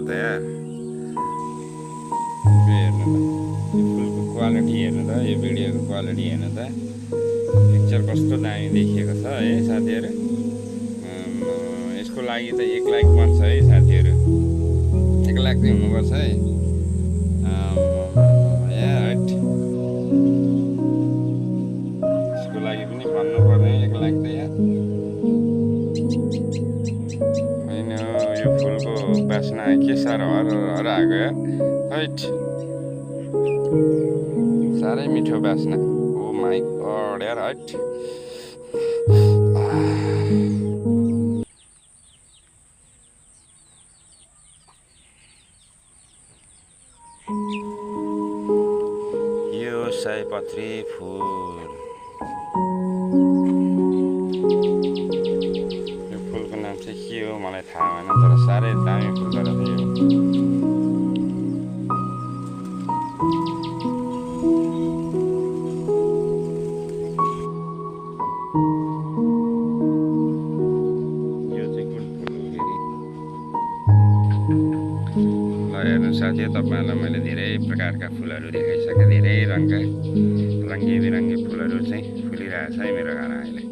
त यार। हेर्नु त यो फुलको क्वालिटी हेर्नु त, यो भिडियोको क्वालिटी हेर्नु त, पिक्चर कस्तो दामी देखिएको छ है साथीहरू। यसको लागि त 1 लाख बन्छ है साथीहरू, 1 लाख चाहिँ हुनुपर्छ है। यसको लागि पनि भन्नुपर्ने 1 लाख त यार होइन। यो फुलको बास्ना के साह्रो हर आएको यार, हैट साह्रै मिठो बास्ना। ओ माई गॉड यार, हैट यो सयपत्री फुल, यो फुलको नाम चाहिँ के हो मलाई थाहा भएन, तर साह्रै दामी फुल रहेछ यो। हेर्नु साथी, तपाईँहरूलाई मैले धेरै प्रकारका फुलहरू देखाइसकेँ, धेरै रङका रङ्गी बिरङ्गी फुलहरू चाहिँ फुलिरहेछ है मेरो घरमा अहिले।